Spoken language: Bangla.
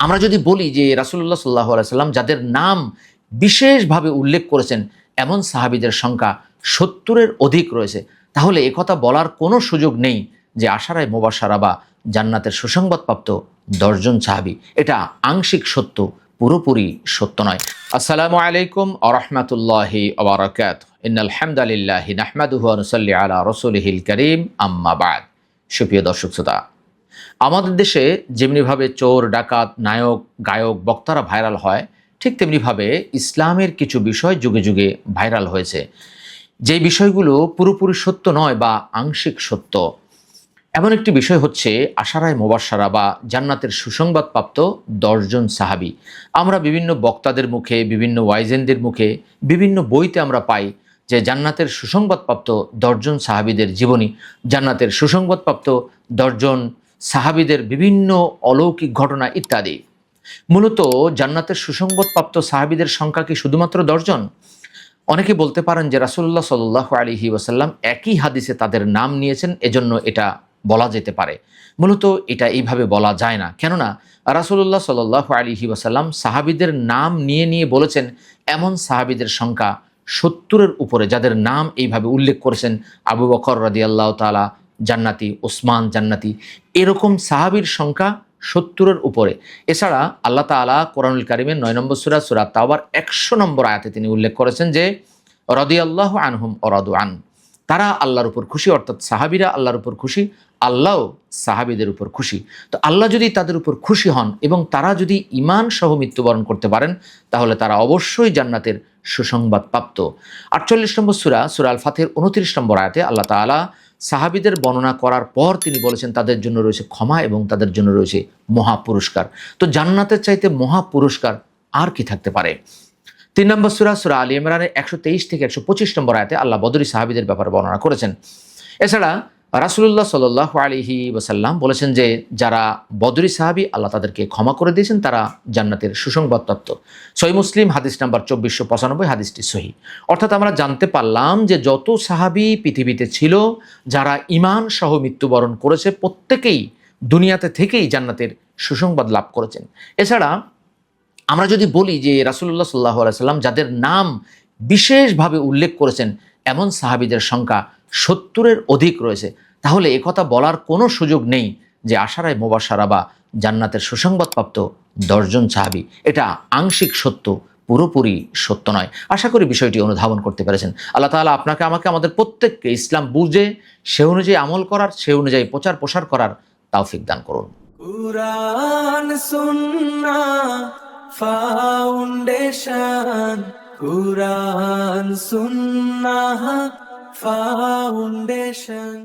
আমরা যদি বলি যে রাসূলুল্লাহ সাল্লাল্লাহু আলাইহি সাল্লাম যাদের নাম বিশেষভাবে উল্লেখ করেছেন এমন সাহাবীদের সংখ্যা ৭০-এর অধিক রয়েছে, তাহলে একথা বলার কোনো সুযোগ নেই যে আশারায়ে মুবাশশারা বা জান্নাতের সুসংবাদপ্রাপ্ত ১০ জন সাহাবী। এটা আংশিক সত্য, পুরোপুরি সত্য নয়। আসসালামু আলাইকুম ওয়া রাহমাতুল্লাহি ওয়া বারাকাতুহু। ইন্নাল হামদালিল্লাহি নাহমাদুহু ওয়া নুসাল্লি আলা রাসূলিহিল কারীম, আম্মা বা'দ। সুপ্রিয় দর্শক শ্রোতা, আমাদের দেশে যেমনিভাবে চোর, ডাকাত, নায়ক, গায়ক, বক্তারা ভাইরাল হয়, ঠিক তেমনিভাবে ইসলামের কিছু বিষয় যুগে যুগে ভাইরাল হয়েছে, যেই বিষয়গুলো পুরোপুরি সত্য নয় বা আংশিক সত্য। এমন একটি বিষয় হচ্ছে আশারায়ে মুবাশশারা বা জান্নাতের সুসংবাদপ্রাপ্ত ১০ জন সাহাবী। আমরা বিভিন্ন বক্তাদের মুখে, বিভিন্ন ওয়াইজেনদের মুখে, বিভিন্ন বইতে আমরা পাই যে জান্নাতের সুসংবাদপ্রাপ্ত ১০ জন সাহাবীদের জীবনী, জান্নাতের সুসংবাদপ্রাপ্ত ১০ জন সাহাবীদের বিভিন্ন অলৌকিক ঘটনা ইত্যাদি। মূলত জান্নাতের সুসংবাদপ্রাপ্ত সাহাবীদের সংখ্যা কি শুধুমাত্র ১০ জন? অনেকে বলতে পারেন যে রাসূলুল্লাহ সাল্লাল্লাহু আলাইহি ওয়াসাল্লাম একই হাদিসে তাদের নাম নিয়েছেন, এজন্য এটা বলা যেতে পারে। মূলত এটা এইভাবে বলা যায় না, কেননা রাসূলুল্লাহ সাল্লাল্লাহু আলাইহি ওয়াসাল্লাম সাহাবীদের নাম নিয়ে নিয়ে বলেছেন এমন সাহাবীদের সংখ্যা ৭০-এর উপরে, যাদের নাম এইভাবে উল্লেখ করেছেন আবু বকর রাদিয়াল্লাহু তাআলা জান্নাতি, ওসমান জান্নাতি, এরকম সাহাবীর সংখ্যা ৭০-এর উপরে। এছাড়া আল্লাহ তাআলা কোরআনুল কারীমের ৯ নম্বর সূরা তাওবার ১০০ নম্বর আয়াতে তিনি উল্লেখ করেছেন যে রাদিয়াল্লাহু আনহুম ওয়া রাদু আন, তারা আল্লাহর উপর খুশি, অর্থাৎ সাহাবীরা আল্লাহর উপর খুশি, আল্লাহও সাহাবীদের উপর খুশি। তো আল্লাহ যদি তাদের উপর খুশি হন এবং তারা যদি ঈমান সহ মৃত্যুবরণ করতে পারেন, তাহলে তারা অবশ্যই জান্নাতের সুসংবাদ প্রাপ্ত। ৪৮ নম্বর সূরা আল ফাতহের ২৯ নম্বর আয়াতে আল্লাহ তাআলা সাহাবীদের বর্ণনা করার পর তিনি বলেছেন তাদের জন্য রয়েছে ক্ষমা এবং তাদের জন্য রয়েছে মহা পুরস্কার। তো জান্নাতের চাইতে মহা পুরস্কার আর কি থাকতে পারে? ৩ নম্বর সূরা আলী ইমরানের ১২৩ থেকে ১২৫ নম্বর আয়াতে আল্লাহ বদরি সাহাবীদের ব্যাপারে বর্ণনা করেছেন। এছাড়া রাসূলুল্লাহ সাল্লাল্লাহু আলাইহি ওয়াসাল্লাম বলেছেন যে যারা বদরি সাহাবী আল্লাহ তাদেরকে ক্ষমা করে দিয়েছেন, তারা জান্নাতের সুসংবাদপ্রাপ্ত। সহিহ মুসলিম হাদিস নাম্বার ২৪৯৫, হাদিসটি সহিহ। অর্থাৎ আমরা জানতে পারলাম যে যত সাহাবী পৃথিবীতে ছিল যারা ঈমান সহ মৃত্যুবরণ করেছে, প্রত্যেকেই দুনিয়াতে থেকেই জান্নাতের সুসংবাদ লাভ করেছেন। এছাড়া আমরা যদি বলি যে রাসূলুল্লাহ সাল্লাল্লাহু আলাইহি সাল্লাম যাদের নাম বিশেষভাবে উল্লেখ করেছেন এমন সাহাবীদের সংখ্যা ৭০-এর অধিক রয়েছে, তাহলে একথা বলার কোনো সুযোগ নেই যে আশারায়ে মুবাশশারা বা জান্নাতের সুসংবাদপ্রাপ্ত ১০ জন সাহাবী। এটা আংশিক সত্য, পুরোপুরি সত্য নয়। আশা করি বিষয়টি অনুধাবন করতে পেরেছেন। আল্লাহ তাআলা আপনাকে, আমাকে, আমাদের প্রত্যেককে ইসলাম বুঝে সে অনুযায়ী আমল করার, সে অনুযায়ী প্রচার প্রসার করার তৌফিক দান করুন। কুরআন সুন্নাহ ফাউন্ডেশন, কুরআন সুন্নাহ ফাউন্ডেশন।